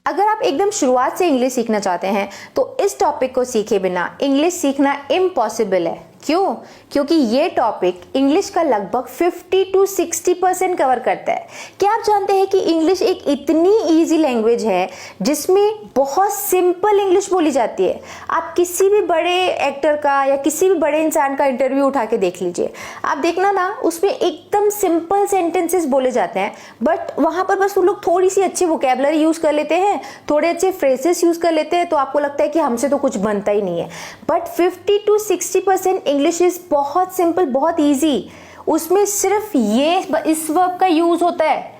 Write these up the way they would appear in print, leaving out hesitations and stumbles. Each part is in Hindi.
अगर आप एकदम शुरुआत से इंग्लिश सीखना चाहते हैं तो इस टॉपिक को सीखे बिना इंग्लिश सीखना इम्पॉसिबल है। क्यों? क्योंकि ये टॉपिक इंग्लिश का लगभग 50 to 60% कवर करता है। क्या आप जानते हैं कि इंग्लिश एक इतनी इजी लैंग्वेज है जिसमें बहुत सिंपल इंग्लिश बोली जाती है। आप किसी भी बड़े एक्टर का या किसी भी बड़े इंसान का इंटरव्यू उठा के देख लीजिए, आप देखना ना, उसमें एकदम सिंपल सेंटेंसेस बोले जाते हैं, बट वहां पर बस वो लोग थोड़ी सी अच्छी वोकेबलरी यूज कर लेते हैं, थोड़े अच्छे फ्रेजेस यूज कर लेते हैं, तो आपको लगता है कि हमसे तो कुछ बनता ही नहीं है। बट 50 to 60% इंग्लिश इज बहुत सिंपल, बहुत इजी। उसमें सिर्फ ये इस वर्ब का यूज होता है।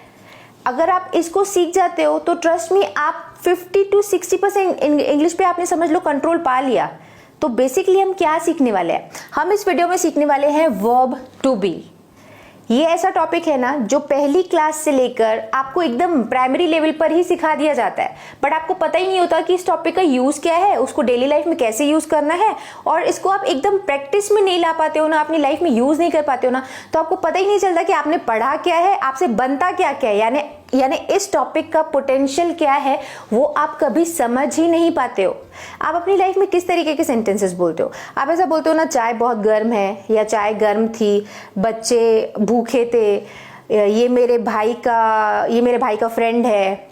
अगर आप इसको सीख जाते हो तो ट्रस्ट मी, आप 50 to 60% इंग्लिश पे आपने समझ लो कंट्रोल पा लिया। तो बेसिकली हम क्या सीखने वाले हैं? हम इस वीडियो में सीखने वाले हैं वर्ब टू बी। ये ऐसा टॉपिक है ना जो पहली क्लास से लेकर आपको एकदम प्राइमरी लेवल पर ही सिखा दिया जाता है, बट आपको पता ही नहीं होता कि इस टॉपिक का यूज क्या है, उसको डेली लाइफ में कैसे यूज करना है, और इसको आप एकदम प्रैक्टिस में नहीं ला पाते हो ना, अपनी लाइफ में यूज नहीं कर पाते हो ना, तो आपको पता ही नहीं चलता कि आपने पढ़ा क्या है, आपसे बनता क्या क्या है, यानी इस टॉपिक का पोटेंशियल क्या है, वो आप कभी समझ ही नहीं पाते हो। आप अपनी लाइफ में किस तरीके के सेंटेंसेस बोलते हो? आप ऐसा बोलते हो ना, चाय बहुत गर्म है, या चाय गर्म थी, बच्चे भूखे थे, ये मेरे भाई का फ्रेंड है,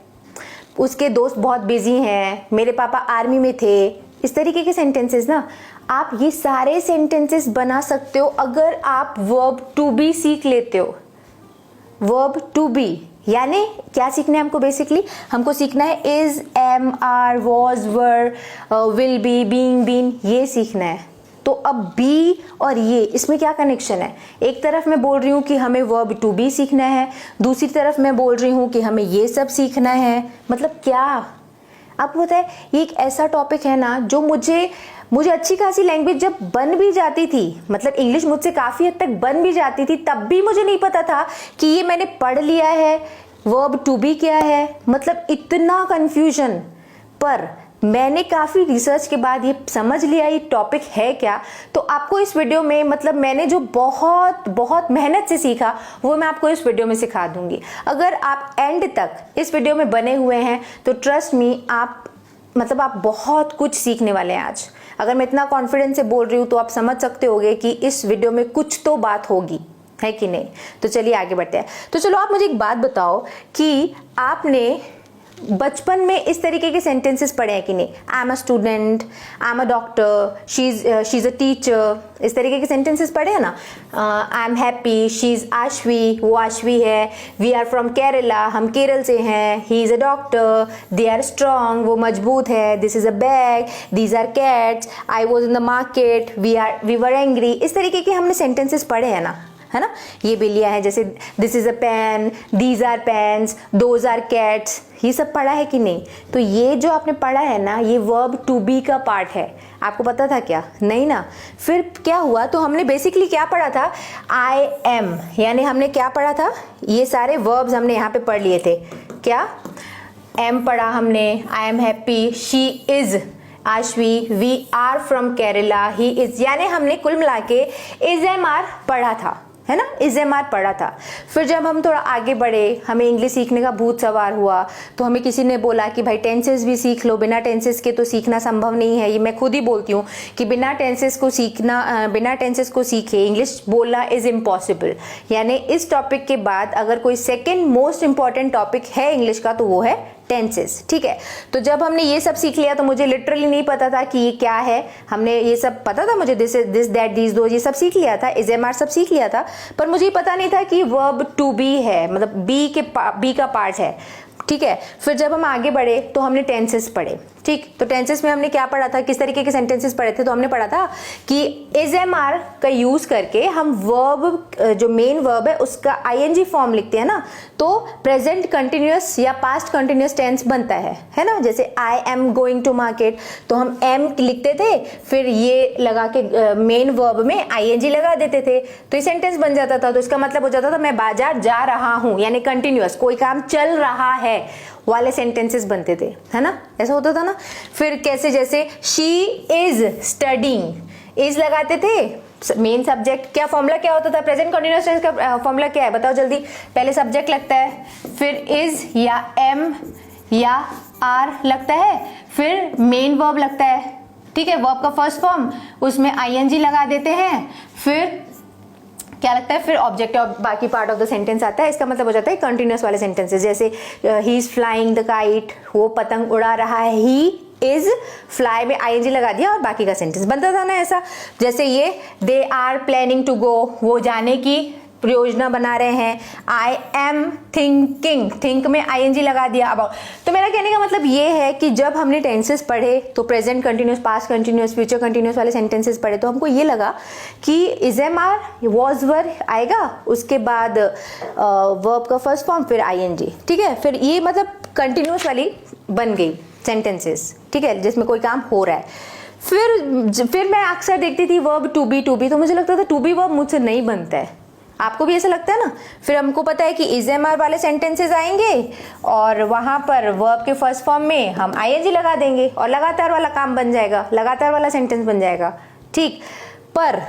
उसके दोस्त बहुत बिजी हैं, मेरे पापा आर्मी में थे। इस तरीके के सेंटेंसेस ना, आप ये सारे सेंटेंसेस बना सकते हो अगर आप वर्ब टू बी सीख लेते हो। वर्ब टू बी यानी क्या सीखना है हमको? बेसिकली हमको सीखना है is, am, are, was, were, will be, being, been, ये सीखना है। तो अब बी और ये, इसमें क्या कनेक्शन है? एक तरफ मैं बोल रही हूँ कि हमें वर्ब टू बी सीखना है, दूसरी तरफ मैं बोल रही हूँ कि हमें ये सब सीखना है। मतलब क्या? आपको पता है ये एक ऐसा टॉपिक है ना जो मुझे अच्छी खासी लैंग्वेज जब बन भी जाती थी, मतलब इंग्लिश मुझसे काफी हद तक बन भी जाती थी, तब भी मुझे नहीं पता था कि ये मैंने पढ़ लिया है, वर्ब टू बी क्या है, मतलब इतना कंफ्यूजन। पर मैंने काफी रिसर्च के बाद ये समझ लिया ये टॉपिक है क्या। तो आपको इस वीडियो में, मतलब मैंने जो बहुत बहुत मेहनत से सीखा वो मैं आपको इस वीडियो में सिखा दूंगी। अगर आप एंड तक इस वीडियो में बने हुए हैं तो ट्रस्ट मी, आप बहुत कुछ सीखने वाले हैं आज। अगर मैं इतना कॉन्फिडेंस से बोल रही हूँ तो आप समझ सकते होगे कि इस वीडियो में कुछ तो बात होगी, है कि नहीं? तो चलिए आगे बढ़ते हैं। तो चलो आप मुझे एक बात बताओ कि आपने बचपन में इस तरीके के सेंटेंसेस पढ़े हैं कि नहीं? I am a student, I am a doctor, she is a teacher, इस तरीके के सेंटेंसेस पढ़े हैं ना? I am happy, she is Ashvi, वो आश्वी है। वी आर फ्रॉम केरला, हम केरल से हैं। He is a doctor, they are strong, वो मजबूत है। This is a bag, these are cats, I was in the market, we were angry. इस तरीके के हमने सेंटेंसेस पढ़े हैं ना, है ना? ये बिल्लियां हैं, जैसे this is a pen, these are pens, those are cats, ये सब पढ़ा है कि नहीं? तो ये जो आपने पढ़ा है ना, ये वर्ब टू बी का पार्ट है। आपको पता था क्या? नहीं ना? फिर क्या हुआ? तो हमने बेसिकली क्या पढ़ा था? आई एम, यानी हमने क्या पढ़ा था? ये सारे वर्ब्स हमने यहाँ पे पढ़ लिए थे। क्या? एम पढ़ा हमने, I am happy, she is Ashvi, we are from Kerala, he is, यानी हमने कुल मिला के इज एम आर पढ़ा था, है ना? इज एम आर पढ़ा था। फिर जब हम थोड़ा आगे बढ़े, हमें इंग्लिश सीखने का भूत सवार हुआ, तो हमें किसी ने बोला कि भाई टेंसेस भी सीख लो, बिना टेंसेस के तो सीखना संभव नहीं है। ये मैं खुद ही बोलती हूँ कि बिना टेंसेस को सीखे इंग्लिश बोलना इज इम्पॉसिबल। यानी इस टॉपिक के बाद अगर कोई सेकेंड मोस्ट इंपॉर्टेंट टॉपिक है इंग्लिश का तो वो है टेंसेस। ठीक है? तो जब हमने ये सब सीख लिया तो मुझे लिटरली नहीं पता था कि ये क्या है। हमने ये सब पता था मुझे, दिस दैट दीज दो, ये सब सीख लिया था, इज एम आर सब सीख लिया था, पर मुझे पता नहीं था कि वर्ब टू बी है, मतलब बी का पार्ट है। ठीक है? फिर जब हम आगे बढ़े तो हमने टेंसेस पढ़े। ठीक, तो टेंसेस में हमने क्या पढ़ा था, किस तरीके के सेंटेंसेस पढ़े थे? तो हमने पढ़ा था कि इज एम आर का यूज करके हम वर्ब, जो मेन वर्ब है उसका आईएनजी फॉर्म लिखते हैं ना, तो प्रेजेंट कंटिन्यूअस या पास्ट कंटिन्यूअस टेंस बनता है ना? जैसे I am going to market, तो हम एम लिखते थे, फिर ये लगा के मेन वर्ब में आईएनजी लगा देते थे, तो ये सेंटेंस बन जाता था। तो इसका मतलब हो जाता था मैं बाजार जा रहा हूं, यानी कंटिन्यूअस, कोई काम चल रहा है वाले सेंटेंसेस बनते थे, है ना? ऐसा होता था ना? फिर कैसे, जैसे शी इज स्टडिंग, इज लगाते थे, मेन सब्जेक्ट, क्या फॉर्मूला क्या होता था? प्रेजेंट कंटिन्यूअस टेंस का फॉर्मूला क्या है बताओ जल्दी? पहले सब्जेक्ट लगता है, फिर इज या एम या आर लगता है, फिर मेन वर्ब लगता है, ठीक है, वर्ब का फर्स्ट फॉर्म, उसमें आईएनजी लगा देते हैं, फिर क्या लगता है, फिर ऑब्जेक्ट और बाकी पार्ट ऑफ द सेंटेंस आता है। इसका मतलब हो जाता है कंटिन्यूअस वाले सेंटेंसेस, जैसे he is flying the kite, वो पतंग उड़ा रहा है, ही इज फ्लाई में आईएनजी लगा दिया और बाकी का सेंटेंस बनता था ना ऐसा। जैसे ये they are planning to go, वो जाने की योजना बना रहे हैं, आई एम थिंकिंग, थिंक में आईएनजी लगा दिया अबाउट। तो मेरा कहने का मतलब ये है कि जब हमने टेंसेस पढ़े तो present continuous, past continuous, future continuous वाले सेंटेंसेस पढ़े तो हमको ये लगा कि is am are, was were आएगा, उसके बाद वर्ब का फर्स्ट फॉर्म, फिर आईएनजी, ठीक है, फिर ये मतलब कंटिन्यूअस वाली बन गई सेंटेंसेस, ठीक है, जिसमें कोई काम हो रहा है। फिर मैं अक्सर देखती थी वर्ब टू बी, तो मुझे लगता था टू बी वर्ब मुझसे नहीं बनता है। आपको भी ऐसा लगता है ना? फिर हमको पता है कि इज एम आर वाले सेंटेंसेस आएंगे और वहां पर वर्ब के फर्स्ट फॉर्म में हम आईएनजी लगा देंगे और लगातार वाला काम बन जाएगा, लगातार वाला सेंटेंस बन जाएगा, ठीक। पर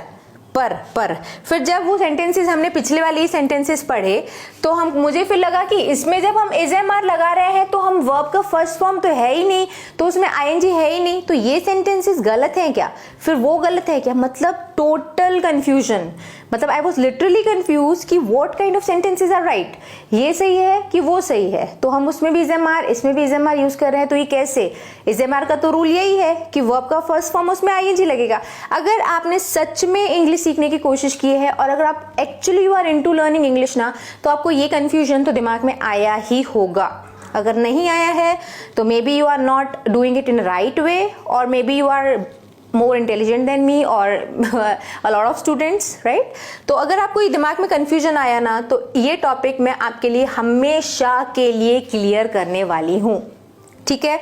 फिर जब वो सेंटेंसेस हमने पिछले वाली सेंटेंसेस पढ़े तो मुझे फिर लगा कि इसमें जब हम इज एम आर लगा रहे हैं तो हम वर्ब का फर्स्ट फॉर्म तो है ही नहीं, तो उसमें आईएनजी है ही नहीं, तो ये सेंटेंसेस गलत हैं क्या? फिर वो गलत है क्या? मतलब टोटल कंफ्यूजन, मतलब आई वॉज लिटरली कंफ्यूज कि what kind of sentences are right, ये सही है कि वो सही है। तो हम उसमें भी इज एम आर, इसमें भी इज एम आर यूज कर रहे हैं, तो ये कैसे? इज एम आर का तो रूल यही है कि वर्ब का फर्स्ट फॉर्म उसमें आईएनजी लगेगा। अगर आपने सच में इंग्लिश सीखने की कोशिश की है और अगर आप actually you are into learning English ना, तो आपको ये कंफ्यूजन तो दिमाग में आया ही होगा। अगर नहीं आया है तो may be you are not doing it in right way, और may be you are more intelligent than me or a lot of students, right? तो अगर आपको ये दिमाग में confusion आया ना, तो ये टॉपिक मैं आपके लिए हमेशा के लिए क्लियर करने वाली हूँ, ठीक है?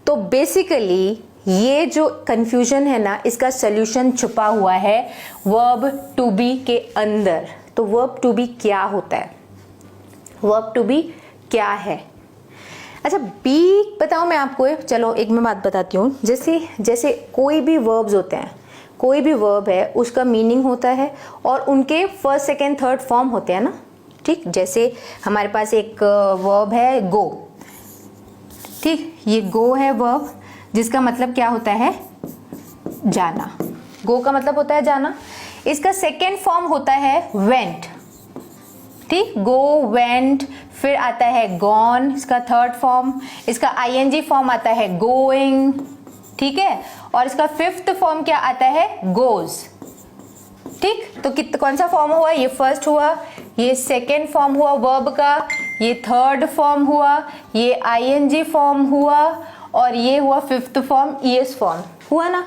तो बेसिकली ये जो confusion है ना, इसका solution छुपा हुआ है verb to be के अंदर। तो verb to be क्या होता है? verb to be क्या है? अच्छा, बी बताओ मैं आपको, चलो एक मैं बात बताती हूँ। जैसे कोई भी वर्ब्स होते हैं, कोई भी वर्ब है उसका मीनिंग होता है और उनके फर्स्ट सेकेंड थर्ड फॉर्म होते हैं ना, ठीक। जैसे हमारे पास एक वर्ब है गो, ठीक, ये गो है वर्ब जिसका मतलब क्या होता है? जाना। गो का मतलब होता है जाना। इसका सेकेंड फॉर्म होता है वेंट, ठीक, गो वेंट। फिर आता है गॉन, इसका थर्ड फॉर्म। इसका आईएनजी फॉर्म आता है गोइंग, ठीक है, और इसका फिफ्थ फॉर्म क्या आता है? गोज, ठीक। तो कौन सा फॉर्म हुआ? ये फर्स्ट हुआ, ये सेकेंड फॉर्म हुआ वर्ब का, ये थर्ड फॉर्म हुआ, ये आईएनजी फॉर्म हुआ, और ये हुआ फिफ्थ फॉर्म, ईएस फॉर्म हुआ ना।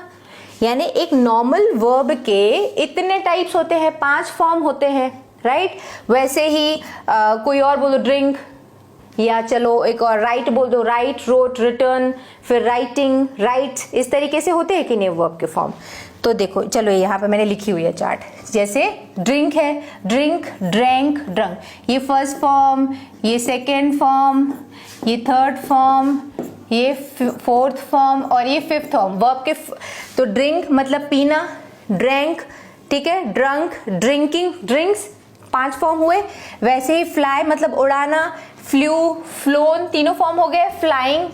यानी एक नॉर्मल वर्ब के इतने टाइप्स होते हैं, 5 फॉर्म होते हैं, राइट। वैसे ही कोई और बोलो ड्रिंक, या चलो एक और राइट बोल दो, राइट, रोट, रिटर्न, फिर राइटिंग, राइट, इस तरीके से होते हैं कि नहीं वर्ब के फॉर्म। तो देखो, चलो यहाँ पे मैंने लिखी हुई है चार्ट। जैसे ड्रिंक है, ड्रिंक, ड्रैंक, ड्रंक, ये फर्स्ट फॉर्म, ये सेकेंड फॉर्म, ये थर्ड फॉर्म, ये फोर्थ फॉर्म और ये फिफ्थ फॉर्म वर्ब के। तो ड्रिंक मतलब पीना, ड्रैंक, ठीक है, ड्रंक, ड्रिंकिंग, ड्रिंक्स, 5 फॉर्म हुए। वैसे ही फ्लाई मतलब उड़ाना, फ्लू, फ्लोन, तीनों फॉर्म हो गए। फ्लाइंग,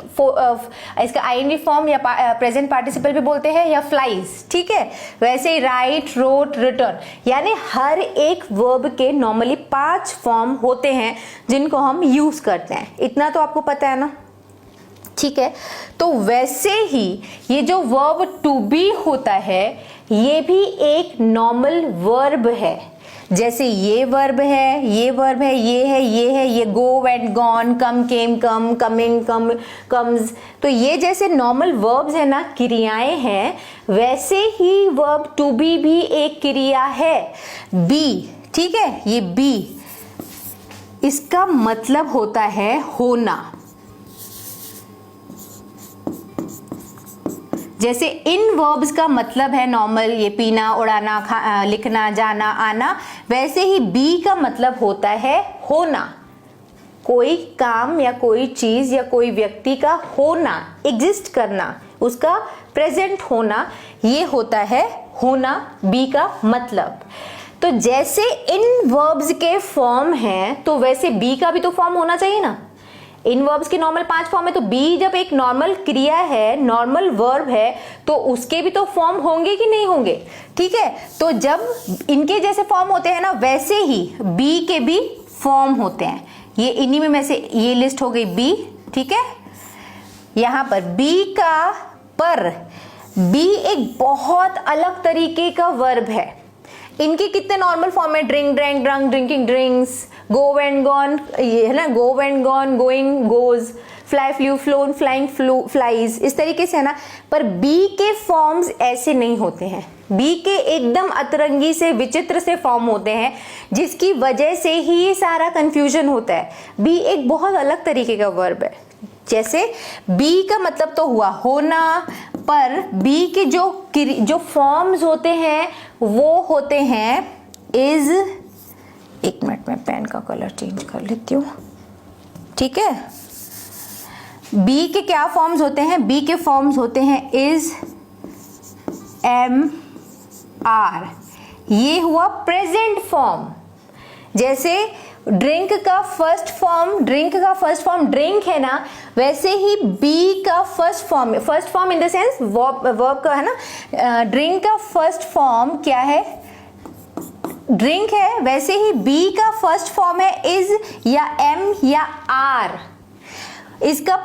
इसका आईएनजी फॉर्म या प्रेजेंट पार्टिसिपल भी बोलते हैं, या फ्लाइज, ठीक है। वैसे ही राइट, रोट, रिटर्न, यानी हर एक वर्ब के नॉर्मली 5 फॉर्म होते हैं जिनको हम यूज करते हैं। इतना तो आपको पता है ना, ठीक है। तो वैसे ही ये जो वर्ब टू बी होता है ये भी एक नॉर्मल वर्ब है। जैसे ये वर्ब है, ये वर्ब है, ये है, ये है, ये गो, वेंट, गॉन, कम, केम, कम, कमिंग, कम, कम्स। तो ये जैसे नॉर्मल वर्ब्स है ना, क्रियाएं हैं, वैसे ही वर्ब टू बी भी एक क्रिया है। बी, ठीक है, ये बी, इसका मतलब होता है होना। जैसे इन वर्ब्स का मतलब है नॉर्मल, ये पीना, उड़ाना, लिखना, जाना, आना, वैसे ही बी का मतलब होता है होना। कोई काम या कोई चीज या कोई व्यक्ति का होना, एग्जिस्ट करना, उसका प्रेजेंट होना, ये होता है होना, बी का मतलब। तो जैसे इन वर्ब्स के फॉर्म हैं तो वैसे बी का भी तो फॉर्म होना चाहिए ना। इन वर्ब्स के नॉर्मल 5 फॉर्म है, तो बी जब एक नॉर्मल क्रिया है, नॉर्मल वर्ब है, तो उसके भी तो फॉर्म होंगे कि नहीं होंगे, ठीक है। तो जब इनके जैसे फॉर्म होते हैं ना, वैसे ही बी के भी फॉर्म होते हैं। ये इन्हीं में से ये लिस्ट हो गई बी, ठीक है। यहां पर बी एक बहुत अलग तरीके का वर्ब है। इनके कितने नॉर्मल फॉर्म है, drink, drank, drunk, drinking, drinks, go and gone, ये है ना, go and gone, going, goes, fly, flu, phloem, flying, flies, इस तरीके से है ना। पर बी के फॉर्म्स ऐसे नहीं होते हैं। बी के एकदम अतरंगी से, विचित्र से फॉर्म होते हैं, जिसकी वजह से ही ये सारा कंफ्यूजन होता है। बी एक बहुत अलग तरीके का वर्ब है। जैसे बी का मतलब तो हुआ होना, पर बी के जो फॉर्म्स होते हैं वो होते हैं इज, एक मिनट में पेन का कलर चेंज कर लेती हूँ, ठीक है। बी के क्या फॉर्म्स होते हैं, बी के फॉर्म्स होते हैं इज, एम, आर। ये हुआ प्रेजेंट फॉर्म। जैसे ड्रिंक का फर्स्ट फॉर्म ड्रिंक है ना, वैसे ही बी का first form in the sense verb का है ना, ड्रिंक का फर्स्ट फॉर्म क्या है, ड्रिंक है, वैसे ही बी का फर्स्ट फॉर्म है इज या एम या आर। इसका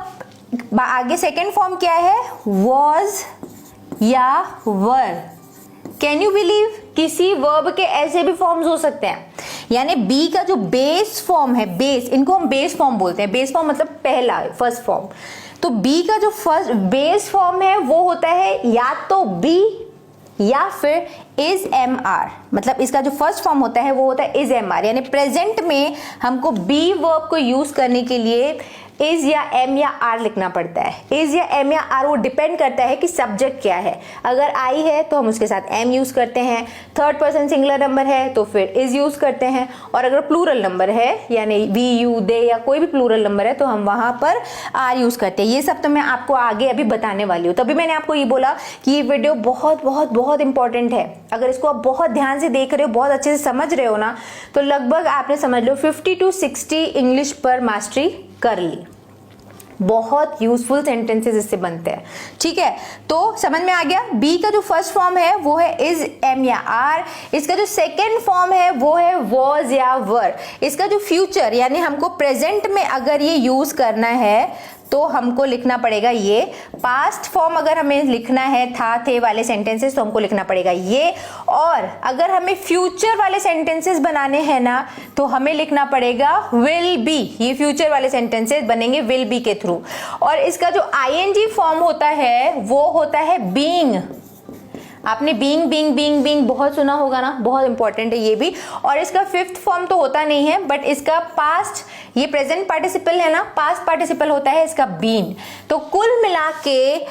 आगे सेकेंड फॉर्म क्या है, वॉज या वर। कैन यू बिलीव, किसी वर्ब के ऐसे भी फॉर्म्स हो सकते हैं। यानी बी का जो बेस फॉर्म है, बेस, इनको हम बेस फॉर्म बोलते हैं। बेस फॉर्म मतलब पहला, फर्स्ट फॉर्म। तो बी का जो फर्स्ट बेस फॉर्म है वो होता है या तो बी या फिर इज एम आर। मतलब इसका जो फर्स्ट फॉर्म होता है वो होता है इज एम आर। यानी प्रेजेंट में हमको बी वर्ब को यूज करने के लिए इज या एम या आर लिखना पड़ता है। इज या एम या आर वो डिपेंड करता है कि सब्जेक्ट क्या है। अगर आई है तो हम उसके साथ एम यूज करते हैं, थर्ड पर्सन सिंगुलर नंबर है तो फिर इज यूज करते हैं, और अगर प्लूरल नंबर है यानी वी, यू, दे या कोई भी प्लूरल नंबर है तो हम वहां पर आर यूज करते हैं। ये सब तो मैं आपको आगे अभी बताने वाली हूँ। तभी मैंने आपको ये बोला कि ये वीडियो बहुत बहुत बहुत इंपॉर्टेंट है। अगर इसको आप बहुत ध्यान से देख रहे हो, बहुत अच्छे से समझ रहे हो ना, तो लगभग आपने समझ लो 50 to 60 इंग्लिश पर मास्टरी कर ली। बहुत यूजफुल सेंटेंसेस इससे बनते हैं, ठीक है। तो समझ में आ गया। बी का जो फर्स्ट फॉर्म है वो है इज, एम या आर। इसका जो सेकेंड फॉर्म है वो है वॉज या वर। इसका जो फ्यूचर यानी हमको प्रेजेंट में अगर ये यूज करना है तो हमको लिखना पड़ेगा ये। पास्ट फॉर्म अगर हमें लिखना है था, थे वाले सेंटेंसेस तो हमको लिखना पड़ेगा ये। और अगर हमें फ्यूचर वाले सेंटेंसेस बनाने हैं ना तो हमें लिखना पड़ेगा विल बी। ये फ्यूचर वाले सेंटेंसेस बनेंगे विल बी के थ्रू। और इसका जो आईएनजी फॉर्म होता है वो होता है बीइंग। आपने बीइंग बीइंग बीइंग बीइंग बहुत सुना होगा ना, बहुत इंपॉर्टेंट है ये भी। और इसका फिफ्थ फॉर्म तो होता नहीं है, बट इसका पास्ट, ये प्रेजेंट पार्टिसिपल है ना, पास्ट पार्टिसिपल होता है इसका बीन। तो कुल मिला के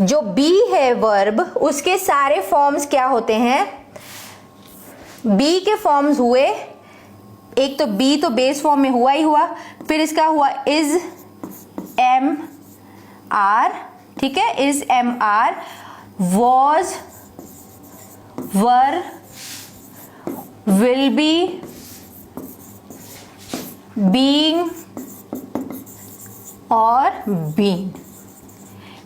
जो बी है वर्ब, उसके सारे फॉर्म्स क्या होते हैं, बी के फॉर्म्स हुए, एक तो बी तो बेस फॉर्म में हुआ ही हुआ, फिर इसका हुआ इज, एम, आर, ठीक है, is, am, are, was, were, will be, being और बीन।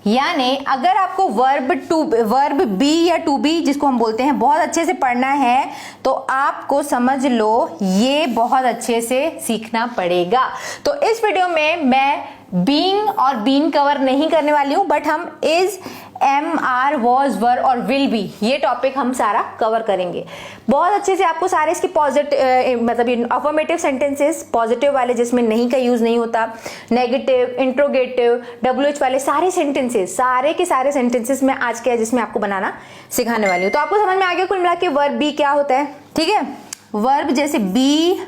यानी अगर आपको वर्ब बी या टू बी जिसको हम बोलते हैं बहुत अच्छे से पढ़ना है तो आपको समझ लो ये बहुत अच्छे से सीखना पड़ेगा। तो इस वीडियो में मैं बीइंग और बीन कवर नहीं करने वाली हूं, बट हम इज, एम, आर, वॉज, वर और विल बी ये टॉपिक हम सारा कवर करेंगे बहुत अच्छे से। आपको सारे इसके पॉजिटिव मतलब अफर्मेटिव सेंटेंसेस, पॉजिटिव वाले जिसमें नहीं का यूज नहीं होता, नेगेटिव, इंट्रोगेटिव, WH वाले सारे सेंटेंसेस, सारे के सारे सेंटेंसेस में आज क्या है जिसमें आपको बनाना सिखाने वाली हूँ। तो आपको समझ में आ गया कुल मिला के वर्ब बी क्या होता है, ठीक है। वर्ब जैसे बी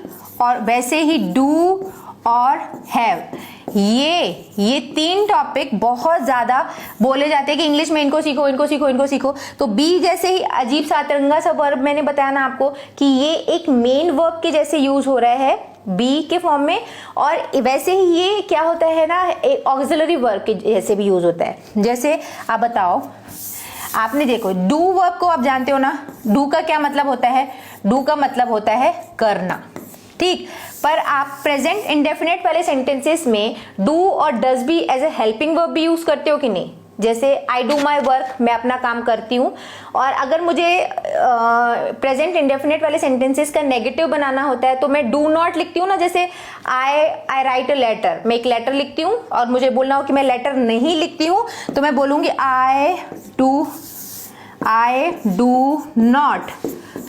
और वैसे ही डू और हैव, ये तीन टॉपिक बहुत ज्यादा बोले जाते हैं कि इंग्लिश में इनको सीखो, इनको सीखो, इनको सीखो। तो बी जैसे ही अजीब सा अतरंगा सा वर्ब मैंने बताया ना आपको कि ये एक मेन वर्ब के जैसे यूज हो रहा है बी के फॉर्म में, और वैसे ही ये क्या होता है ना, एक ऑक्सिलरी वर्ब के जैसे भी यूज होता है। जैसे आप बताओ, आपने देखो डू वर्ब को आप जानते हो ना, डू का क्या मतलब होता है, डू का मतलब होता है करना, ठीक। पर आप प्रेजेंट इंडेफिनेट वाले सेंटेंसेस में डू और डज भी एज ए हेल्पिंग वर्ब भी यूज करते हो कि नहीं? जैसे आई डू माई वर्क, मैं अपना काम करती हूँ, और अगर मुझे प्रेजेंट इंडेफिनेट वाले सेंटेंसेस का नेगेटिव बनाना होता है तो मैं डू नॉट लिखती हूँ ना। जैसे आई राइट अ लेटर, मैं एक लेटर लिखती हूँ और मुझे बोलना हो कि मैं लेटर नहीं लिखती हूँ तो मैं बोलूँगी I do not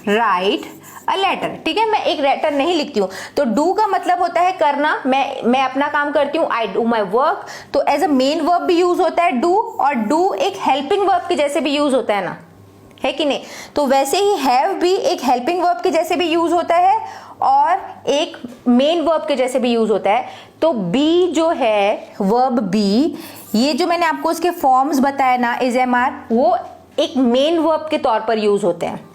write a letter. ठीक है, मैं एक लेटर नहीं लिखती हूँ। तो डू का मतलब होता है करना, मैं अपना काम करती हूँ, आई डू माई वर्क। तो एज अ मेन वर्ब भी यूज होता है डू, और डू एक हेल्पिंग वर्ब के जैसे भी यूज होता है ना, है कि नहीं? तो वैसे ही हैव भी एक हेल्पिंग वर्ब के जैसे भी यूज होता है और एक मेन वर्ब के जैसे भी यूज होता है। तो बी जो है, वर्ब बी, ये जो मैंने आपको उसके फॉर्म्स बताया ना, इज एम आर, वो एक मेन वर्ब के तौर पर यूज होते हैं।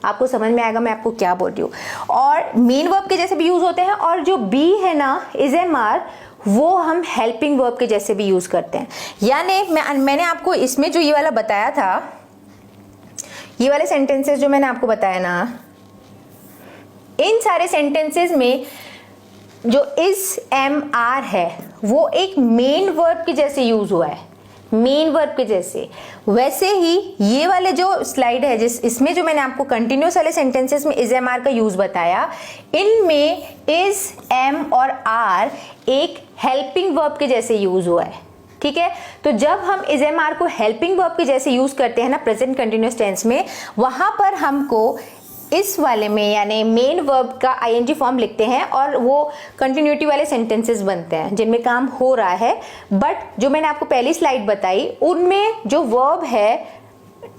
आपको समझ में आएगा मैं आपको क्या बोल रही हूँ। और मेन वर्ब के जैसे भी यूज होते हैं, और जो बी है ना, इज एम आर, वो हम हेल्पिंग वर्ब के जैसे भी यूज करते हैं। यानी मैंने आपको इसमें जो ये वाला बताया था, ये वाले सेंटेंसेस जो मैंने आपको बताया ना, इन सारे सेंटेंसेस में जो इज एम आर है वो एक मेन वर्ब के जैसे यूज हुआ है, मेन वर्ब के जैसे। वैसे ही ये वाले जो स्लाइड है, इसमें जो मैंने आपको कंटिन्यूस वाले सेंटेंसेस में इज एम आर का यूज बताया, इनमें इज एम और आर एक हेल्पिंग वर्ब के जैसे यूज हुआ है। ठीक है, तो जब हम इज एम आर को हेल्पिंग वर्ब के जैसे यूज करते हैं ना प्रेजेंट कंटिन्यूस टेंस में, वहां पर हमको इस वाले में यानी मेन वर्ब का आईएनजी फॉर्म लिखते हैं और वो कंटिन्यूटी वाले सेंटेंसेस बनते हैं जिनमें काम हो रहा है। बट जो मैंने आपको पहली स्लाइड बताई, उनमें जो वर्ब है,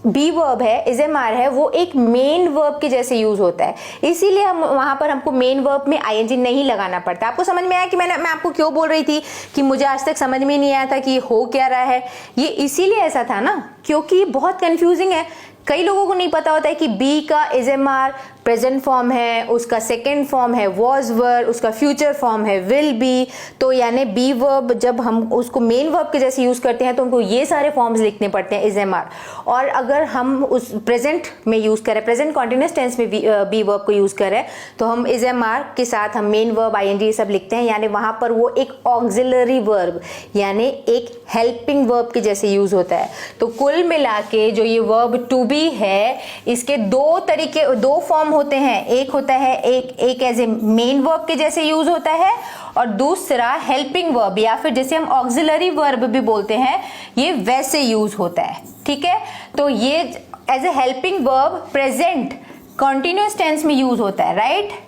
बी वर्ब है, इज एम आर है, वो एक मेन वर्ब के जैसे यूज होता है। इसीलिए हम वहां पर हमको मेन वर्ब में आईएनजी नहीं लगाना पड़ता। आपको समझ में आया कि मैं आपको क्यों बोल रही थी कि मुझे आज तक समझ में नहीं आया था कि हो क्या रहा है? ये इसीलिए ऐसा था ना, क्योंकि बहुत कंफ्यूजिंग है। कई लोगों को नहीं पता होता है कि बी का is am are present form है, उसका सेकेंड फॉर्म है वॉज वर, उसका फ्यूचर फॉर्म है विल बी। तो यानी बी वर्ब जब हम उसको मेन वर्ब के जैसे यूज करते हैं तो हमको ये सारे फॉर्म्स लिखने पड़ते हैं इज एम आर। और अगर हम उस प्रेजेंट में यूज करें, प्रेजेंट कॉन्टिन्यूस टेंस में बी वर्ब को यूज करें, तो हम इज एम आर के साथ हम मेन वर्ब आईएनजी सब लिखते हैं। यानी वहां पर वो एक ऑक्सिलरी वर्ब यानी एक हेल्पिंग वर्ब के जैसे यूज होता है। तो कुल मिला के जो ये वर्ब टू बी है, इसके दो फॉर्म होते हैं। एक होता है एक एज ए मेन वर्ब के जैसे यूज होता है, और दूसरा हेल्पिंग वर्ब या फिर जैसे हम ऑक्सिलरी वर्ब भी बोलते हैं, ये वैसे यूज होता है। ठीक है, तो ये as a helping verb present continuous tense में यूज होता है, राइट?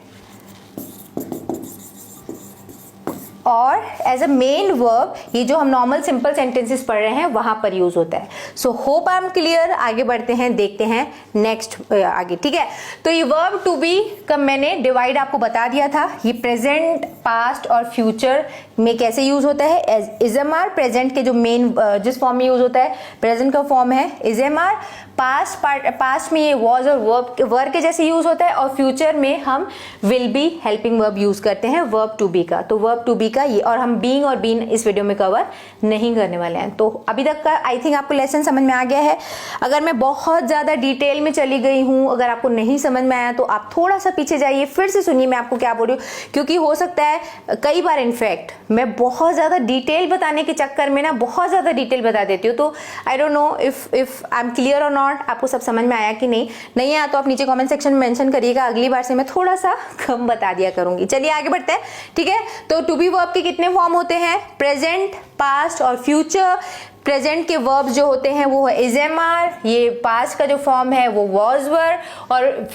और एज अ मेन वर्ब ये जो हम नॉर्मल सिंपल सेंटेंसेस पढ़ रहे हैं वहां पर यूज होता है। So hope I am clear. आगे बढ़ते हैं, देखते हैं नेक्स्ट आगे। ठीक है, तो ये वर्ब टू बी का मैंने डिवाइड आपको बता दिया था। ये प्रेजेंट, पास्ट और फ्यूचर में कैसे यूज होता है। As is am are present के जो मेन जिस फॉर्म में यूज होता है, प्रेजेंट का फॉर्म है इज एम आर। पास्ट में ये वॉज और वर्ब के जैसे यूज होता है, और फ्यूचर में हम will be helping verb use करते हैं वर्ब टू बी का। तो वर्ब टू बी का ये, और हम बीइंग और बीन इस वीडियो में कवर नहीं करने वाले हैं। तो अभी तक का आई थिंक आपको लेसन समझ में आ गया है। अगर मैं बहुत ज्यादा डिटेल में चली गई हूं, अगर आपको नहीं समझ में आया तो आप थोड़ा सा पीछे जाइए, फिर से सुनिए मैं आपको क्या बोल रही हूँ, क्योंकि हो सकता है कई बार इनफैक्ट मैं बहुत ज्यादा डिटेल बताने के चक्कर में ना बहुत ज्यादा डिटेल बता देती हूँ। तो I don't know if I am clear और नॉट। आपको सब समझ में आया कि नहीं आया तो आप नीचे कमेंट सेक्शन में मेंशन करिएगा। अगली बार से मैं थोड़ा सा कम बता दिया करूंगी। चलिए आगे बढ़ते हैं। ठीक है, तो टू बी वर्ब के कितने फॉर्म होते हैं? प्रेजेंट, पास्ट और फ्यूचर। प्रेजेंट के वर्ब्स जो होते हैं वो है इज एम आर, ये पास्ट का जो फॉर्म है वो वॉज वर, और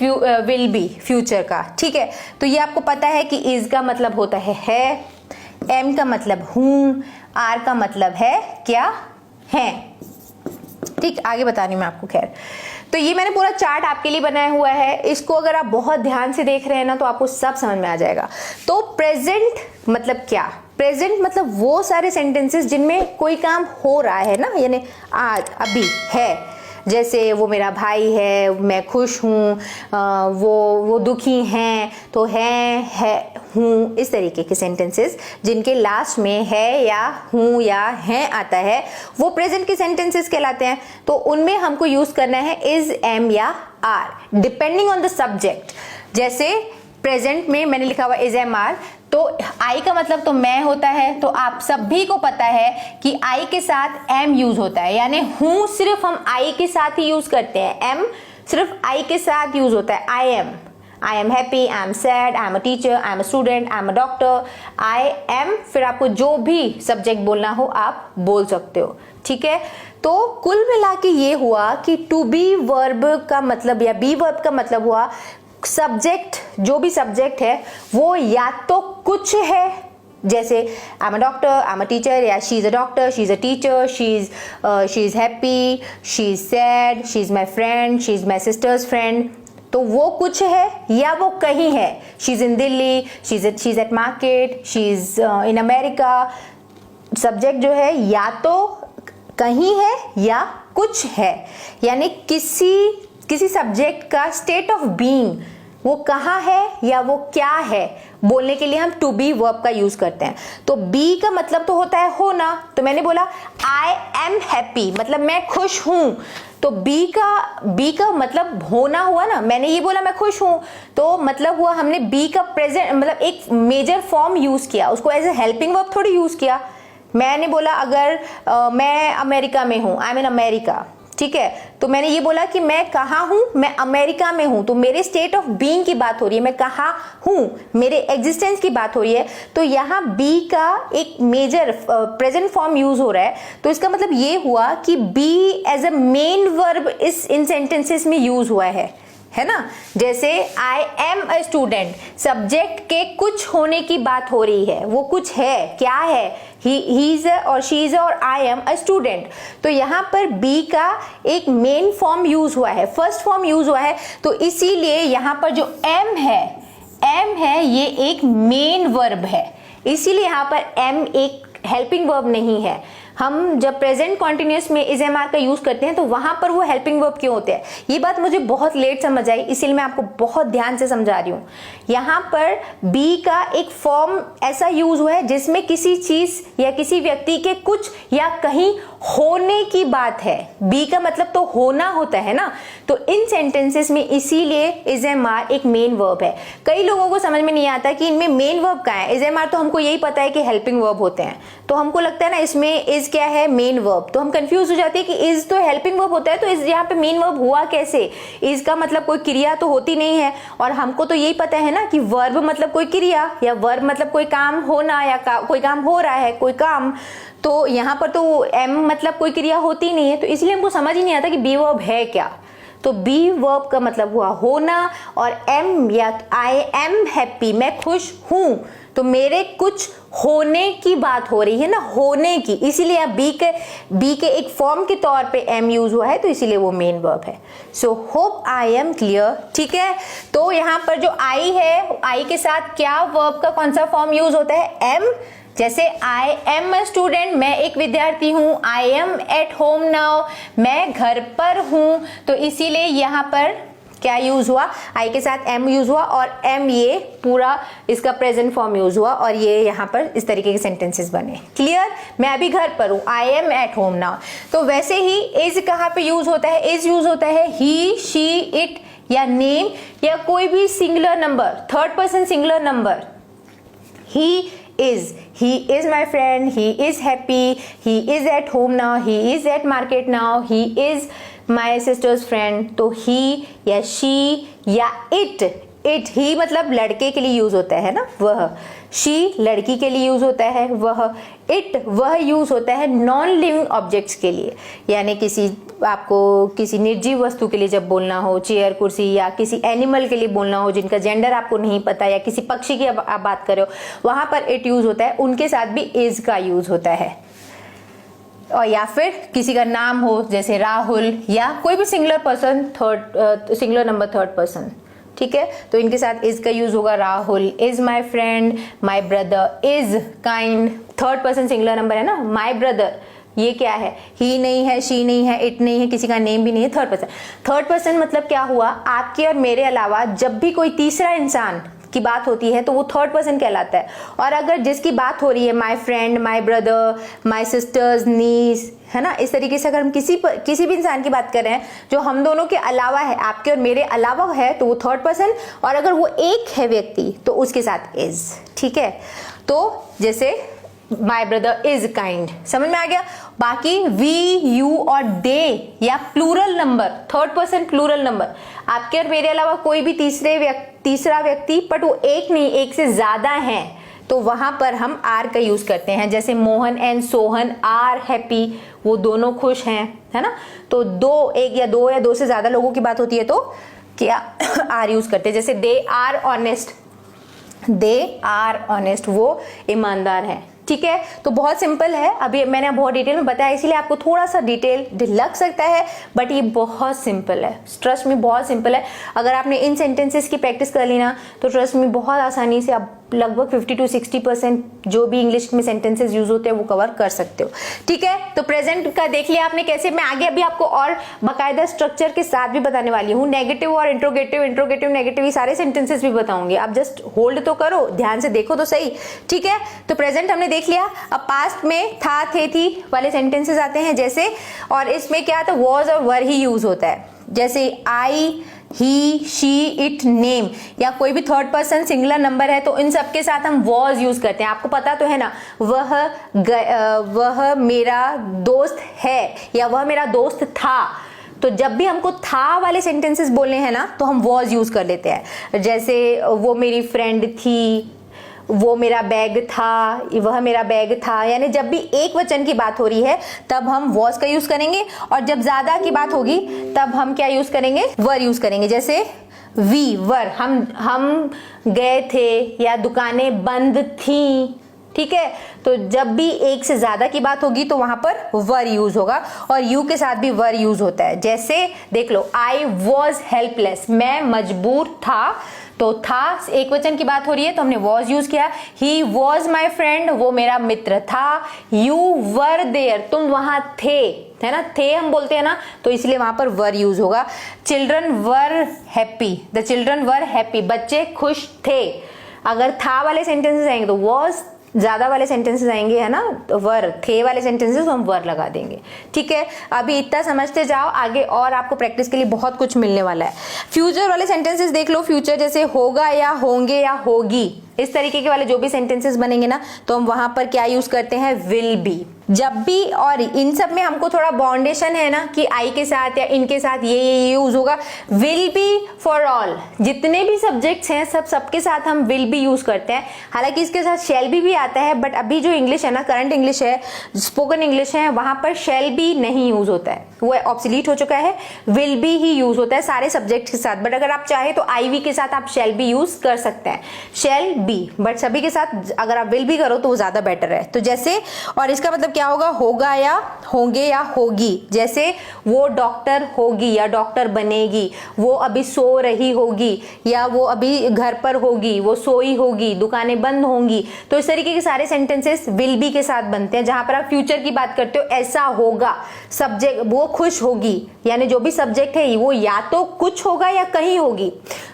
विल बी फ्यूचर का। ठीक है, तो ये आपको पता है कि इज का मतलब होता है, एम का मतलब हूं, आर का मतलब है क्या है। ठीक, आगे बता रही हूं मैं आपको। खैर, तो ये मैंने पूरा चार्ट आपके लिए बनाया हुआ है। इसको अगर आप बहुत ध्यान से देख रहे हैं ना तो आपको सब समझ में आ जाएगा। तो प्रेजेंट मतलब क्या? प्रेजेंट मतलब वो सारे सेंटेंसेस जिनमें कोई काम हो रहा है ना, यानी आज अभी है। जैसे वो मेरा भाई है, मैं खुश हूँ, वो दुखी हैं, तो है हूँ, इस तरीके के सेंटेंसेस जिनके लास्ट में है या हूँ या है आता है, वो प्रेजेंट के सेंटेंसेस कहलाते हैं। तो उनमें हमको यूज करना है इज, एम या are, depending on the subject. जैसे प्रेजेंट में मैंने लिखा हुआ इज एम आर, तो आई का मतलब तो मैं होता है, तो आप सभी को पता है कि आई के साथ एम यूज होता है, यानी हूं सिर्फ हम आई के साथ ही यूज करते हैं, एम सिर्फ आई के साथ यूज होता है। आई am happy, I am sad, I am a teacher, I am a student, I am a doctor, I M, फिर आपको जो भी सब्जेक्ट बोलना हो आप बोल सकते हो, ठीक है। तो कुल मिला के ये हुआ कि टू बी वर्ब का मतलब या बी वर्ब का मतलब हुआ सब्जेक्ट, जो भी सब्जेक्ट है वो या तो कुछ है, जैसे I am a doctor, I am a teacher, या she is a doctor, she is a teacher, she is happy, she is sad, she is my friend, she is my sister's friend, तो वो कुछ है या वो कहीं है। She is in Delhi, she is at market, she is in America. Subject जो है या तो कहीं है या कुछ है, यानी किसी सब्जेक्ट का स्टेट ऑफ बीइंग वो कहाँ है या वो क्या है बोलने के लिए हम टू बी वर्ब का यूज करते हैं। तो बी का मतलब तो होता है होना, तो मैंने बोला आई एम हैप्पी मतलब मैं खुश हूं, तो बी का मतलब होना हुआ ना, मैंने ये बोला मैं खुश हूं, तो मतलब हुआ हमने बी का प्रेजेंट मतलब एक मेजर फॉर्म यूज किया, उसको एज ए हेल्पिंग वर्ब थोड़ी यूज किया। मैंने बोला अगर मैं अमेरिका में हूं, आई एम इन अमेरिका, ठीक है, तो मैंने ये बोला कि मैं कहाँ हूं, मैं अमेरिका में हूं, तो मेरे स्टेट ऑफ बीइंग की बात हो रही है, मैं कहाँ हूं, मेरे एग्जिस्टेंस की बात हो रही है, तो यहाँ बी का एक मेजर प्रेजेंट फॉर्म यूज हो रहा है, तो इसका मतलब ये हुआ कि be as a main verb इस इन सेंटेंसेस में यूज हुआ है ना। जैसे I am a student, subject के कुछ होने की बात हो रही है, वो कुछ है, क्या है, ही इज और शी इज और आई एम अ स्टूडेंट, तो यहाँ पर बी का एक मेन फॉर्म यूज हुआ है, फर्स्ट फॉर्म यूज हुआ है, तो इसीलिए यहाँ पर जो एम है ये एक मेन वर्ब है, इसीलिए यहाँ पर एम एक हेल्पिंग वर्ब नहीं है। हम जब प्रेजेंट कॉन्टिन्यूअस में इज एम आर का यूज करते हैं तो वहां पर वो हेल्पिंग वर्ब क्यों होते हैं, ये बात मुझे बहुत लेट समझ आई, इसीलिए मैं आपको बहुत ध्यान से समझा रही हूँ। यहाँ पर बी का एक फॉर्म ऐसा यूज हुआ है जिसमें किसी चीज या किसी व्यक्ति के कुछ या कहीं होने की बात है, बी का मतलब तो होना होता है ना, तो इन सेंटेंसेस में इसीलिए इज एम आर एक मेन वर्ब है। कई लोगों को समझ में नहीं आता कि इनमें मेन वर्ब कहाँ है, इज एम आर तो हमको यही पता है कि हेल्पिंग वर्ब होते हैं, तो हमको लगता है ना इसमें इज क्या है, मेन वर्ब, तो हम कंफ्यूज हो जाते हैं कि इज तो हेल्पिंग वर्ब होता है, तो इज यहाँ पे मेन वर्ब हुआ कैसे, इज का मतलब कोई क्रिया तो होती नहीं है, और हमको तो यही पता है ना कि वर्ब मतलब कोई क्रिया, या वर्ब मतलब कोई काम होना, या कोई काम हो रहा है, कोई काम, तो यहाँ पर तो एम मतलब कोई क्रिया होती नहीं है, तो इसलिए हमको समझ ही नहीं आता कि बी वर्ब है क्या। तो बी वर्ब का मतलब हुआ होना, और एम या आई एम हैप्पी मैं खुश हूं, तो मेरे कुछ होने की बात हो रही है ना, होने की, इसीलिए बी के एक फॉर्म के तौर पे एम यूज हुआ है, तो इसीलिए वो मेन वर्ब है। So hope I am clear, ठीक है। तो यहाँ पर जो आई है, आई के साथ क्या वर्ब का कौन सा फॉर्म यूज होता है, एम। जैसे आई एम अ स्टूडेंट, मैं एक विद्यार्थी हूं, I am at home now, मैं घर पर हूं, तो इसीलिए यहाँ पर क्या यूज हुआ, आई के साथ एम यूज हुआ, और एम ये पूरा इसका प्रेजेंट फॉर्म यूज हुआ, और ये यहाँ पर इस तरीके के सेंटेंसेस बने। क्लियर, मैं अभी घर पर हूं, I am at home now. तो वैसे ही इज कहाँ पे यूज होता है, इज यूज होता है ही, शी, इट या नेम, या कोई भी singular number, third person singular number. He is my friend, he is happy, he is at home now, he is at market now, he is my sister's friend। तो he या she या it ही मतलब लड़के के लिए यूज होता है ना, वह, she लड़की के लिए यूज होता है, वह यूज होता है नॉन लिविंग ऑब्जेक्ट्स के लिए, यानी आपको किसी निर्जीव वस्तु के लिए जब बोलना हो, चेयर, कुर्सी, या किसी एनिमल के लिए बोलना हो जिनका जेंडर आपको नहीं पता, या किसी पक्षी की आप बात कर रहे हो, वहां पर इट यूज होता है, उनके साथ भी इज का यूज होता है। और या फिर किसी का नाम हो जैसे राहुल, या कोई भी singular person, singular number third person, ठीक है, तो इनके साथ इज का यूज होगा। Rahul is my friend, my brother is kind, third person singular number है ना, माई ब्रदर, ये क्या है, ही नहीं है, शी नहीं है, इट नहीं है, किसी का नेम भी नहीं है, थर्ड पर्सन मतलब क्या हुआ, आपके और मेरे अलावा जब भी कोई तीसरा इंसान की बात होती है तो वो थर्ड पर्सन कहलाता है। और अगर जिसकी बात हो रही है, my friend, my brother, my sisters, niece, है ना। इस तरीके से अगर हम किसी भी इंसान की बात कर रहे हैं जो हम दोनों के अलावा है, आपके और मेरे अलावा है, तो वो थर्ड पर्सन, और अगर वो एक है व्यक्ति तो उसके साथ इज, ठीक है। तो जैसे माई ब्रदर इज काइंड, समझ में आ गया। बाकी वी, यू और दे या plural number, third person plural number, आपके और मेरे अलावा कोई भी तीसरा व्यक्ति, बट वो एक नहीं, एक से ज्यादा है, तो वहां पर हम आर का यूज करते हैं। जैसे Mohan and Sohan are happy, वो दोनों खुश हैं, है ना। तो एक या दो से ज्यादा लोगों की बात होती है तो क्या आर यूज करते हैं। जैसे दे आर ऑनेस्ट, वो ईमानदार है, ठीक है। तो बहुत सिंपल है, अभी मैंने बहुत डिटेल में बताया, इसीलिए आपको थोड़ा सा डिटेल लग सकता है, बट ये बहुत सिंपल है, ट्रस्ट में बहुत सिंपल है। अगर आपने इन सेंटेंसेस की प्रैक्टिस कर ली ना, तो ट्रस्ट में बहुत आसानी से आप लगभग 50 to 60% जो भी इंग्लिश में सेंटेंसेस यूज होते हैं वो कवर कर सकते हो, ठीक है। तो प्रेजेंट का देख लिया आपने कैसे, मैं आगे अभी आपको और बाकायदा स्ट्रक्चर के साथ भी बताने वाली हूँ। नेगेटिव और इंट्रोगेटिव नेगेटिव, ये सारे सेंटेंसेस भी बताऊंगी, आप जस्ट होल्ड तो करो, ध्यान से देखो तो सही, ठीक है। तो प्रेजेंट हमने देख लिया। अब पास्ट में था, थे, थी वाले सेंटेंसेस आते हैं जैसे, और इसमें क्या था, वॉज और वर ही यूज होता है। जैसे आई, ही, शी, इट, नेम, या कोई भी थर्ड पर्सन सिंगुलर नंबर है तो इन सब के साथ हम वॉज यूज करते हैं। आपको पता तो है ना, वह मेरा दोस्त है या वह मेरा दोस्त था, तो जब भी हमको था वाले सेंटेंसेस बोलने हैं ना तो हम वॉज यूज कर लेते हैं। जैसे वो मेरी फ्रेंड थी, वो मेरा बैग था, वह मेरा बैग था, यानी जब भी एक वचन की बात हो रही है तब हम वॉज का यूज करेंगे, और जब ज्यादा की बात होगी तब हम क्या यूज करेंगे, वर यूज करेंगे। जैसे वी वर, हम गए थे या दुकानें बंद थी, ठीक है। तो जब भी एक से ज्यादा की बात होगी तो वहां पर वर यूज होगा, और यू के साथ भी वर यूज होता है। जैसे देख लो, आई वॉज हेल्पलेस, मैं मजबूर था, तो था एक वचन की बात हो रही है तो हमने वॉज यूज किया। ही वॉज माई फ्रेंड, वो मेरा मित्र था। यू वर देयर, तुम वहां थे, है ना, थे हम बोलते हैं ना, तो इसलिए वहां पर वर यूज होगा। Children were happy, the children were happy, बच्चे खुश थे। अगर था वाले सेंटेंसेस आएंगे तो वॉज, ज्यादा वाले सेंटेंसेस आएंगे, है ना, तो वर, थे वाले सेंटेंसेस हम वर लगा देंगे, ठीक है। अभी इतना समझते जाओ, आगे और आपको प्रैक्टिस के लिए बहुत कुछ मिलने वाला है। फ्यूचर वाले सेंटेंसेस देख लो, फ्यूचर जैसे होगा या होंगे या होगी, इस तरीके के वाले जो भी सेंटेंसेस बनेंगे ना, तो हम वहां पर क्या यूज करते हैं, विल बी। जब भी, और इन सब में हमको थोड़ा बाउंडेशन है ना कि आई के साथ या इनके साथ ये यूज होगा। विल बी फॉर ऑल, जितने भी सब्जेक्ट्स हैं सबके साथ हम विल बी यूज करते हैं। हालांकि इसके साथ शेल भी आता है, बट अभी जो इंग्लिश है ना, करंट इंग्लिश है, स्पोकन इंग्लिश है, वहां पर शेल बी नहीं यूज होता है, वो ऑब्सोलीट हो चुका है, विल बी ही यूज होता है सारे सब्जेक्ट के साथ। बट अगर आप चाहे तो आईवी के साथ आप शेल बी यूज कर सकते हैं, शेल बी, बट सभी के साथ अगर आप विल बी करो तो वो ज्यादा बेटर है। तो जैसे, और इसका मतलब क्या होगा, होगा या होंगे या होगी। जैसे वो डॉक्टर होगी या डॉक्टर बनेगी, वो अभी सो रही होगी या वो अभी घर पर होगी, वो सोई होगी, दुकानें बंद होंगी। तो इस तरीके के सारे सेंटेंसेस विल बी के साथ बनते हैं। जहां पर आप फ्यूचर की बात करते हो, ऐसा होगा, सब्जेक्ट वो खुश होगी, यानी जो भी सब्जेक्ट है वो या तो कुछ होगा या कहीं होगी,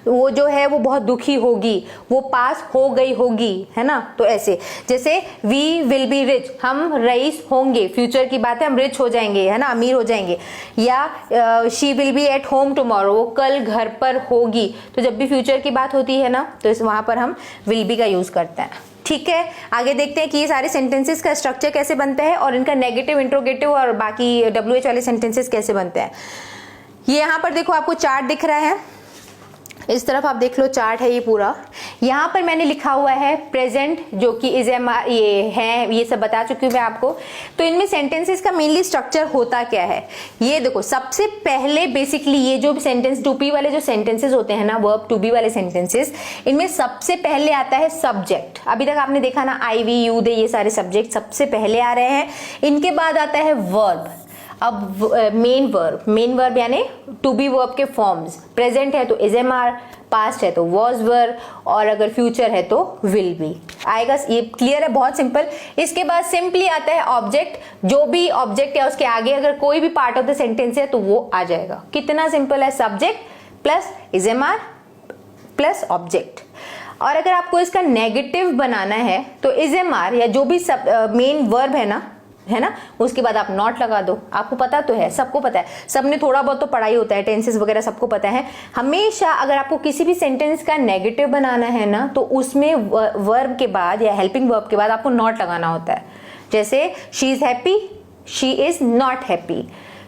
वो जो है वो बहुत दुखी होगी, वो पास हो गई होगी, है ना। तो ऐसे, जैसे वी विल बी रिच, हम रईस होंगे, फ्यूचर की बात है, हम रिच हो जाएंगे, है ना, अमीर हो जाएंगे। या she will be at home tomorrow, वो कल घर पर होगी। तो जब भी फ्यूचर की बात होती है ना, तो इस वहां पर हम विल बी का यूज करते हैं, ठीक है। आगे देखते हैं कि ये सारे सेंटेंसेस का स्ट्रक्चर कैसे बनता है और इनका नेगेटिव, इंट्रोगेटिव और बाकी WH वाले सेंटेंसेस कैसे बनते हैं। ये यहाँ पर देखो, आपको चार्ट दिख रहा है, इस तरफ आप देख लो, चार्ट है ये पूरा। यहाँ पर मैंने लिखा हुआ है प्रेजेंट, जो कि इज एम ये है, ये सब बता चुकी हूँ मैं आपको। तो इनमें सेंटेंसेस का मेनली स्ट्रक्चर होता क्या है, ये देखो। सबसे पहले बेसिकली ये जो सेंटेंस टू बी वाले जो सेंटेंसेस होते हैं ना, वर्ब टू बी वाले सेंटेंसेस, इनमें सबसे पहले आता है सब्जेक्ट। अभी तक आपने देखा ना, आई वी यू दे, ये सारे सब्जेक्ट सबसे पहले आ रहे हैं। इनके बाद आता है वर्ब। अब मेन वर्ब यानी टू बी वर्ब के फॉर्म्स, प्रेजेंट है तो इज एम आर, पास्ट है तो वॉज वर, और अगर फ्यूचर है तो विल बी आएगा। ये क्लियर है, बहुत सिंपल। इसके बाद सिंपली आता है ऑब्जेक्ट, जो भी ऑब्जेक्ट है उसके आगे अगर कोई भी पार्ट ऑफ द सेंटेंस है तो वो आ जाएगा। कितना सिंपल है, subject plus is am are plus object. और अगर आपको इसका नेगेटिव बनाना है तो इज एम आर या जो भी मेन वर्ब है ना, है ना, उसके बाद आप नॉट लगा दो। आपको पता तो है, सबको पता है, सबने थोड़ा बहुत तो पढ़ाई होता है, टेंसेस वगैरह सबको पता है। हमेशा अगर आपको किसी भी सेंटेंस का नेगेटिव बनाना है ना, तो उसमें वर्ब के बाद या हेल्पिंग वर्ब के बाद आपको नॉट लगाना होता है। जैसे she is happy, she is not happy,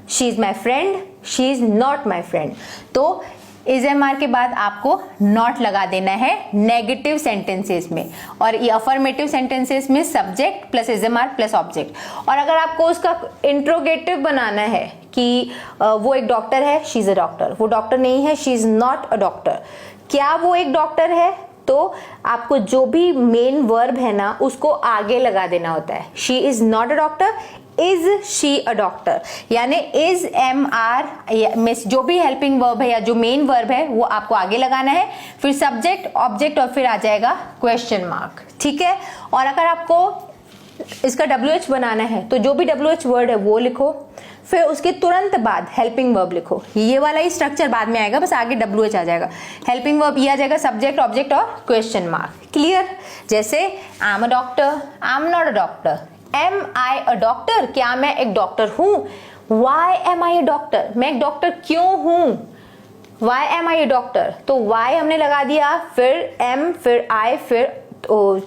she is my friend, she is not my friend. तो इज एम आर के बाद आपको नॉट लगा देना है नेगेटिव सेंटेंसेस में, और ये अफर्मेटिव सेंटेंसेस में subject plus is am are plus object. और अगर आपको उसका इंट्रोगेटिव बनाना है कि वो एक डॉक्टर है, शी इज अ डॉक्टर, वो डॉक्टर नहीं है, she is not a doctor, क्या वो एक डॉक्टर है, तो आपको जो भी मेन वर्ब है ना उसको आगे लगा देना होता है। She is not a doctor, is she a doctor, यानी इज एम आर में जो भी हेल्पिंग वर्ब है या जो मेन वर्ब है वो आपको आगे लगाना है, फिर सब्जेक्ट ऑब्जेक्ट और फिर आ जाएगा क्वेश्चन मार्क। ठीक है। और अगर आपको इसका WH बनाना है तो जो भी WH वर्ड है वो लिखो, फिर उसके तुरंत बाद हेल्पिंग वर्ब लिखो। ये वाला ही स्ट्रक्चर बाद में आएगा, बस आगे WH आ जाएगा, हेल्पिंग वर्ब ये आ जाएगा, सब्जेक्ट ऑब्जेक्ट और क्वेश्चन मार्क। क्लियर। जैसे I am a doctor, I am not a doctor, am I a doctor, क्या मैं एक डॉक्टर हूं, why am I a doctor, मैं एक डॉक्टर क्यों हूं, why am I a doctor, तो वाई हमने लगा दिया, फिर एम, फिर आई, फिर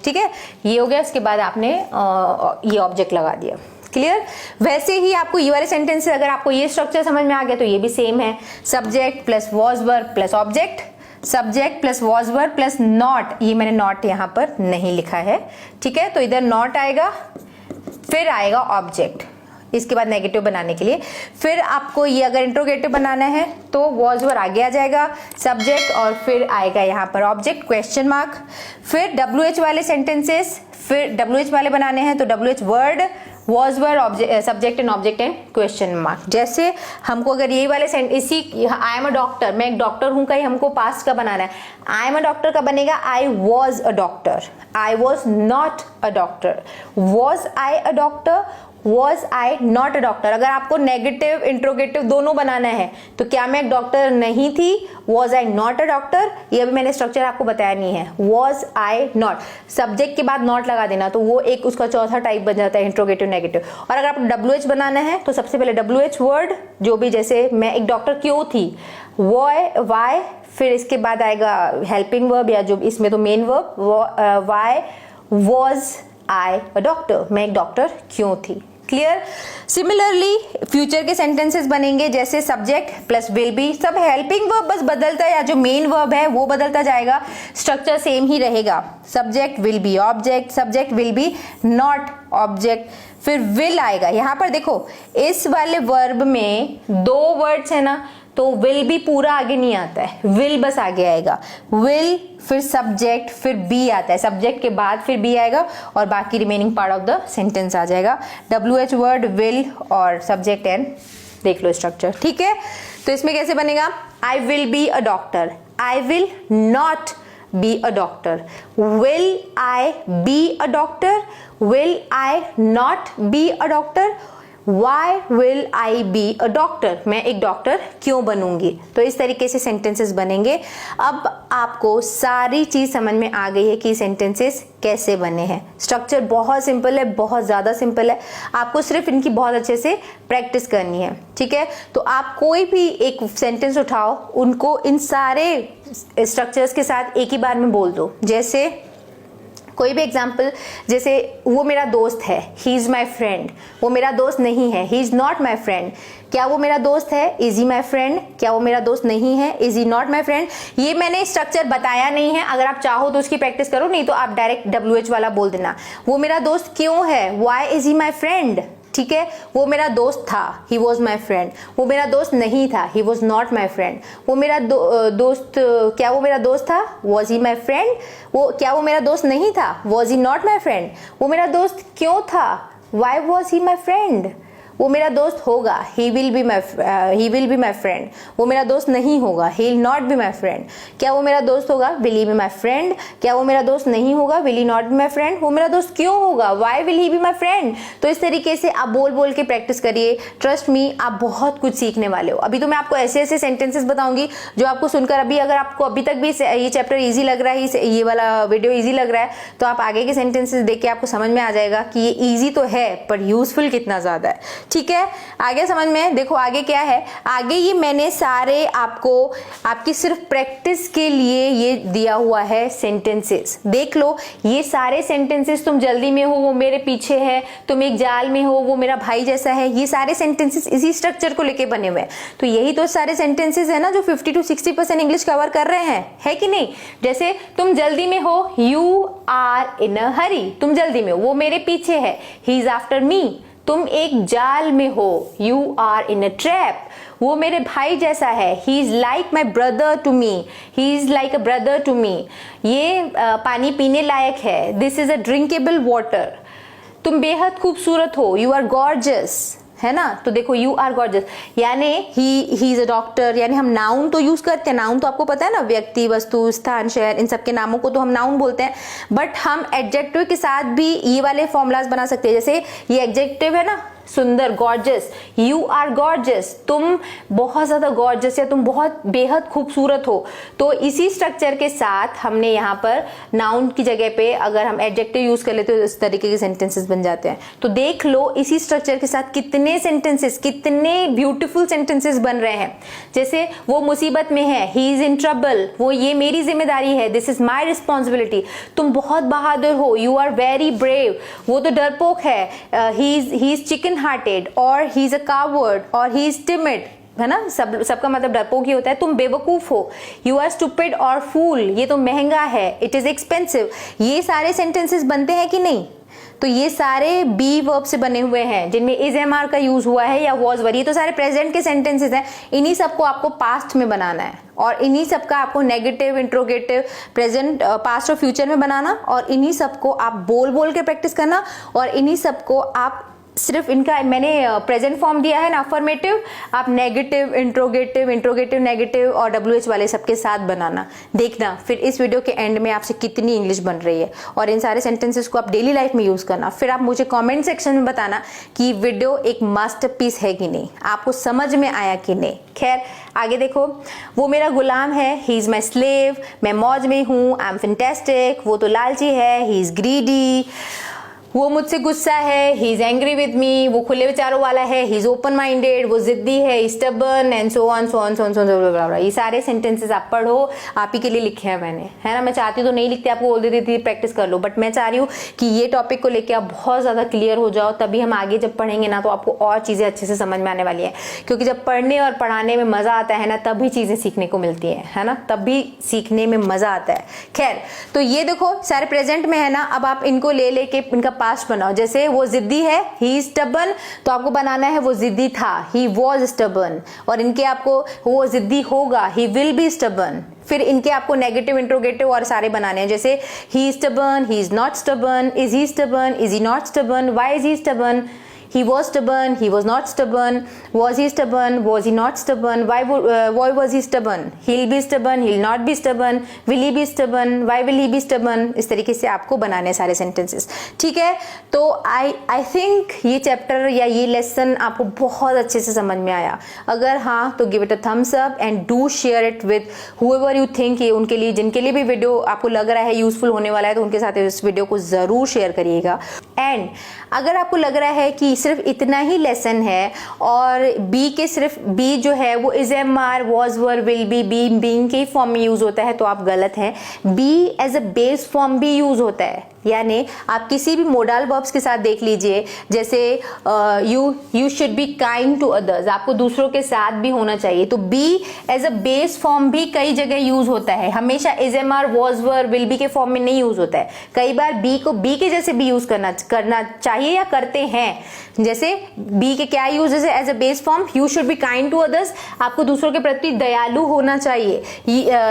ठीक है, ये हो गया। इसके बाद आपने ये ऑब्जेक्ट लगा दिया। क्लियर। वैसे ही आपको ये वाले सेंटेंस अगर आपको ये स्ट्रक्चर समझ में आ गया तो ये भी सेम है, subject plus was verb plus object, subject plus was verb plus not, ये मैंने नॉट यहां पर नहीं लिखा है। ठीक है, तो इधर नॉट आएगा, फिर आएगा ऑब्जेक्ट, इसके बाद नेगेटिव बनाने के लिए। फिर आपको ये अगर इंट्रोगेटिव बनाना है तो वॉज वर्ब आगे आ जाएगा, सब्जेक्ट और फिर आएगा यहाँ पर ऑब्जेक्ट क्वेश्चन मार्क। फिर WH वाले सेंटेंसेस, फिर WH वाले बनाने हैं तो WH word, was word, subject and object and question mark. जैसे हमको अगर यही वाले इसी आई एम अ डॉक्टर, मैं एक डॉक्टर हूं का ही हमको पास्ट का बनाना है, आई एम अ डॉक्टर का बनेगा I was a doctor, I was not a doctor, was I a doctor, was I not a doctor. अगर आपको नेगेटिव इंट्रोगेटिव दोनों बनाना है तो क्या मैं एक डॉक्टर नहीं थी, was I not a doctor, ये अभी मैंने स्ट्रक्चर आपको बताया नहीं है, वॉज आई नॉट, सब्जेक्ट के बाद नॉट लगा देना, तो वो एक उसका चौथा टाइप बन जाता है इंट्रोगेटिव नेगेटिव। और अगर आपको WH बनाना है तो सबसे पहले WH वर्ड, जो भी जैसे मैं एक डॉक्टर क्यों थी, वाई, फिर इसके बाद आएगा हेल्पिंग वर्ब या जो इसमें तो main verb, why was I a doctor, मैं एक डॉक्टर क्यों थी। क्लियर। सिमिलरली फ्यूचर के सेंटेंसेस बनेंगे, जैसे सब्जेक्ट प्लस विल बी, सब हेल्पिंग वर्ब बस बदलता है या जो मेन वर्ब है वो बदलता जाएगा, स्ट्रक्चर सेम ही रहेगा, subject will be object, subject will be not object, फिर विल आएगा। यहां पर देखो इस वाले वर्ब में दो वर्ड्स है ना, तो विल भी पूरा आगे नहीं आता है, विल बस आगे आएगा, विल फिर सब्जेक्ट फिर बी आता है, सब्जेक्ट के बाद फिर बी आएगा और बाकी remaining part of the sentence आ जाएगा। WH वर्ड, विल और सब्जेक्ट एंड देख लो स्ट्रक्चर। ठीक है, तो इसमें कैसे बनेगा, I will be a doctor, I will not be a doctor, will I be a doctor, will I not be a doctor, Why will I be a doctor? मैं एक डॉक्टर क्यों बनूंगी। तो इस तरीके से सेंटेंसेस बनेंगे। अब आपको सारी चीज समझ में आ गई है कि सेंटेंसेस कैसे बने हैं। स्ट्रक्चर बहुत सिंपल है, बहुत ज्यादा सिंपल है, आपको सिर्फ इनकी बहुत अच्छे से प्रैक्टिस करनी है। ठीक है, तो आप कोई भी एक सेंटेंस उठाओ, उनको इन सारे स्ट्रक्चर्स के साथ एक ही बार में बोल दो। जैसे कोई भी एग्जाम्पल, जैसे वो मेरा दोस्त है, ही इज माई फ्रेंड, वो मेरा दोस्त नहीं है, he is not my friend, क्या वो मेरा दोस्त है, इज ही माई फ्रेंड, क्या वो मेरा दोस्त नहीं है, is he not my friend. ये मैंने स्ट्रक्चर बताया नहीं है, अगर आप चाहो तो उसकी प्रैक्टिस करो, नहीं तो आप डायरेक्ट WH वाला बोल देना। वो मेरा दोस्त क्यों है, why is he my friend. ठीक है, वो मेरा दोस्त था, ही वॉज माई फ्रेंड, वो मेरा दोस्त नहीं था, he was not my friend, वो मेरा दोस्त, क्या वो मेरा दोस्त था, वॉज ही माई फ्रेंड, वो क्या वो मेरा दोस्त नहीं था, was he not my friend, वो मेरा दोस्त क्यों था, why was he my friend, वो मेरा दोस्त होगा, he will be my friend. वो मेरा दोस्त नहीं होगा, he will not be my friend. क्या वो मेरा दोस्त होगा, will he be my friend? क्या वो मेरा दोस्त नहीं होगा, will he not be my friend? वो मेरा दोस्त क्यों होगा, why will he be my friend? तो इस तरीके से आप बोल बोल के प्रैक्टिस करिए, ट्रस्ट मी आप बहुत कुछ सीखने वाले हो। अभी तो मैं आपको ऐसे ऐसे सेंटेंसेस बताऊंगी जो आपको सुनकर अभी अगर आपको अभी तक भी ये चैप्टर ईजी लग रहा है, ये वाला वीडियो ईजी लग रहा है, तो आप आगे के सेंटेंसेस देख के आपको समझ में आ जाएगा कि ये ईजी तो है पर यूजफुल कितना ज्यादा है। ठीक है, आगे समझ में देखो आगे क्या है। आगे ये मैंने सारे आपको आपकी सिर्फ प्रैक्टिस के लिए ये दिया हुआ है सेंटेंसेस। देख लो ये सारे सेंटेंसेस, तुम जल्दी में हो वो मेरे पीछे है, तुम एक जाल में हो वो मेरा भाई जैसा है, ये सारे सेंटेंसेस इसी स्ट्रक्चर को लेके बने हुए हैं। तो यही तो सारे सेंटेंसेस है ना जो 50 to 60% इंग्लिश कवर कर रहे हैं, है कि नहीं। जैसे तुम जल्दी में हो, यू आर इन अ हरी, तुम जल्दी में हो, वो मेरे पीछे है, ही इज आफ्टर मी। तुम एक जाल में हो, you are in a trap, वो मेरे भाई जैसा है, he is like my brother to me, he is like a brother to me. ये पानी पीने लायक है, this is a drinkable water. तुम बेहद खूबसूरत हो, यू आर गॉर्जियस, है ना। तो देखो यू आर गॉर्जियस यानी ही इज अ डॉक्टर, यानी हम नाउन तो यूज करते हैं, नाउन तो आपको पता है ना, व्यक्ति, वस्तु, स्थान, शहर, इन सब के नामों को तो हम नाउन बोलते हैं। बट हम एडजेक्टिव के साथ भी ये वाले फॉर्मूलाज बना सकते हैं। जैसे ये एडजेक्टिव है ना, सुंदर, गॉर्जियस, यू आर गॉर्जियस, तुम बहुत ज्यादा गॉर्जियस या तुम बहुत बेहद खूबसूरत हो। तो इसी स्ट्रक्चर के साथ हमने यहाँ पर नाउन की जगह पे अगर हम एडजेक्टिव यूज कर लेते तो इस तरीके के सेंटेंसेस बन जाते हैं। तो देख लो इसी स्ट्रक्चर के साथ कितने सेंटेंसेस, कितने ब्यूटीफुल सेंटेंसेस बन रहे हैं। जैसे वो मुसीबत में है, ही इज इन ट्रबल, वो ये मेरी जिम्मेदारी है, दिस इज माई रिस्पॉन्सिबिलिटी। तुम बहुत बहादुर हो, यू आर वेरी ब्रेव, वो तो डरपोक है, ही इज चिकन हार्टेड, और ही इज अ कावर्ड, और ही इज टिमिड, है ना। सबका मतलब डरपोक ही होता है। तुम बेवकूफ हो, यू आर स्टूपिड और फूल, ये तो महंगा है, इट इज एक्सपेंसिव। ये सारे सेंटेंसेस बनते हैं कि नहीं। तो ये सारे बी वर्ब से बने हुए हैं जिनमें इज एम आर का यूज हुआ है या वॉज वर, ये तो सारे प्रेजेंट के सेंटेंसेस हैं। इन्हीं सबको आपको पास्ट में बनाना है और इन्हीं सबका आपको नेगेटिव, इंट्रोगेटिव, प्रेजेंट, पास्ट और फ्यूचर में बनाना, और इन्हीं सबको आप बोल बोल के प्रैक्टिस करना, और इन्हीं सबको आप सिर्फ इनका मैंने प्रेजेंट फॉर्म दिया है ना अफर्मेटिव, आप नेगेटिव, इंट्रोगेटिव, इंट्रोगेटिव नेगेटिव और WH वाले सबके साथ बनाना। देखना फिर इस वीडियो के एंड में आपसे कितनी इंग्लिश बन रही है, और इन सारे सेंटेंसेस को आप डेली लाइफ में यूज करना। फिर आप मुझे कमेंट सेक्शन में बताना कि वीडियो एक मास्टरपीस है कि नहीं, आपको समझ में आया कि नहीं। खैर आगे देखो, वो मेरा गुलाम है, ही इज माई स्लेव, मैं मौज में हूँ, आई एम फैंटास्टिक, वो तो लालची है, ही इज ग्रीडी, वो मुझसे गुस्सा है, he is angry with me, वो खुले विचारों वाला है, ही इज ओपन माइंडेड, वो जिद्दी है, stubborn, and so on so on so on so on. ये सारे सेंटेंसेस आप पढ़ो, आप ही के लिए लिखे हैं मैंने, है ना। मैं चाहती तो नहीं लिखती, आपको बोल देती थी प्रैक्टिस कर लो, बट मैं चाह रही हूँ कि ये टॉपिक को लेकर आप बहुत ज्यादा क्लियर हो जाओ, तभी हम आगे जब पढ़ेंगे ना तो आपको और चीजें अच्छे से समझ में आने वाली है। क्योंकि जब पढ़ने और पढ़ाने में मजा आता है ना, तभी चीजें सीखने को मिलती है ना, तभी सीखने में मजा आता है। खैर तो ये देखो सारे प्रेजेंट में है ना, अब आप इनको ले लेके इनका पास्ट बनाओ। जैसे वो जिद्दी है, ही इज स्टबर्न, तो आपको बनाना है वो जिद्दी था, ही वॉज स्टबर्न, और इनके आपको वो जिद्दी होगा, ही विल बी स्टबर्न। फिर इनके आपको नेगेटिव, इंट्रोगेटिव और सारे बनाने हैं। जैसे he is stubborn, he is not stubborn, is he stubborn, is he not stubborn, why is he stubborn, he was stubborn, he was not stubborn, was he stubborn, was he not stubborn, why was he stubborn, he'll be stubborn, he'll not be stubborn, will he be stubborn, why will he be stubborn। इस तरीके से आपको बनाने सारे सेंटेंसेस, ठीक है। तो I think ये चैप्टर या ये लेसन आपको बहुत अच्छे से समझ में आया। अगर हाँ तो give it a thumbs up and do share it with whoever you think, ये उनके लिए, जिनके लिए भी वीडियो आपको लग रहा है यूजफुल होने वाला है, तो उनके साथ इस वीडियो को जरूर शेयर करिएगा। एंड अगर आपको लग रहा है कि सिर्फ इतना ही लेसन है और बी के सिर्फ बी जो है वो is am are, was were, will be, being के फॉर्म में यूज होता है, तो आप गलत हैं। Be as a base form भी यूज होता है, यानी आप किसी भी मोडाल वर्ब्स के साथ देख लीजिए, जैसे you should be kind to others, आपको दूसरों के साथ भी होना चाहिए। तो be as a base form भी कई जगह यूज होता है, हमेशा is am are, was were, will be के फॉर्म में नहीं यूज होता है। कई बार बी को बी के जैसे भी यूज करना चाहिए या करते हैं। जैसे बी के क्या यूज है as a base form, you should be kind to others, आपको दूसरों के प्रति दयालु होना चाहिए।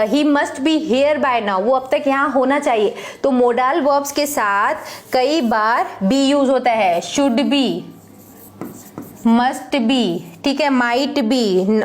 He must be here by now, वो अब तक यहाँ होना चाहिए। तो मोडाल वर्ब्स के साथ कई बार बी यूज होता है, शुड बी, मस्ट बी, ठीक है, माइट बी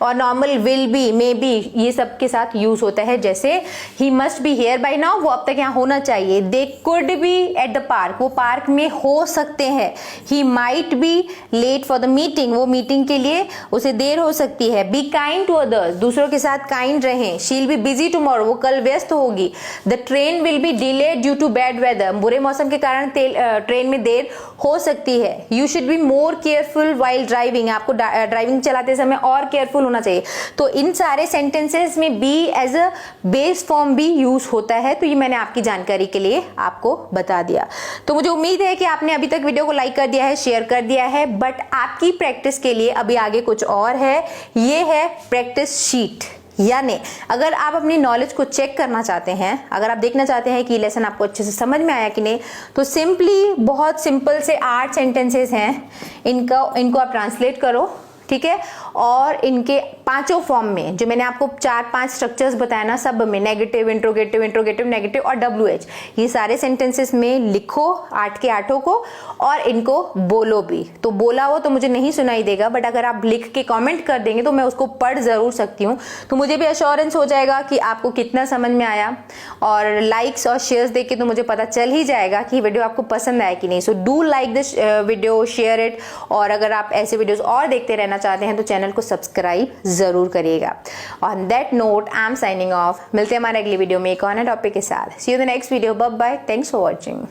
और normal will be, may be, ये सब के साथ यूज होता है। जैसे he must be here by now, वो अब तक यहाँ होना चाहिए। They could be at the park, वो पार्क में हो सकते हैं। He might be late for the meeting, वो मीटिंग के लिए उसे देर हो सकती है। बी काइंड टू अदर्स, दूसरों के साथ काइंड रहें। शील बी बिजी टुमारो, वो कल व्यस्त होगी। The train will be delayed due to bad weather, बुरे मौसम के कारण ट्रेन में देर हो सकती है। You should be more careful while driving, आपको ड्राइविंग चलाते समय और केयरफुल होना चाहिए। तो इन सारे सेंटेंसेस में be as a base form भी यूज होता है। तो ये मैंने आपकी जानकारी के लिए आपको बता दिया। तो मुझे उम्मीद है कि आपने अभी तक वीडियो को लाइक कर दिया है, शेयर कर दिया है। बट आपकी प्रैक्टिस के लिए अभी आगे कुछ और है, ये है प्रैक्टिस शीट। यानी अगर आप अपनी नॉलेज को चेक करना चाहते हैं, अगर आप देखना चाहते हैं कि लेसन आपको अच्छे से समझ में आया कि नहीं, तो सिंपली बहुत सिंपल से 8 सेंटेंसेस हैं, इनको आप ट्रांसलेट करो, ठीक है। और इनके 5 फॉर्म में जो मैंने आपको 4-5 स्ट्रक्चर्स बताया ना, सब में नेगेटिव, इंट्रोगेटिव, इंट्रोगेटिव, नेगेटिव और WH, ये सारे सेंटेंसेस में लिखो 8 के 8 को, और इनको बोलो भी। तो बोला हो तो मुझे नहीं सुनाई देगा, बट अगर आप लिख के कमेंट कर देंगे तो मैं उसको पढ़ जरूर सकती हूँ। तो मुझे भी एश्योरेंस हो जाएगा कि आपको कितना समझ में आया, और लाइक्स और शेयर्स देख के तो मुझे पता चल ही जाएगा कि वीडियो आपको पसंद आया कि नहीं। So do like this video, share it, और अगर आप ऐसे वीडियोस और देखते रहना चाहते हैं तो चैनल को सब्सक्राइब जरूर करिएगा। On that note I am signing off. मिलते हैं हमारे अगली वीडियो में एक और नए टॉपिक के साथ। See you the next video, bye bye, thanks for watching.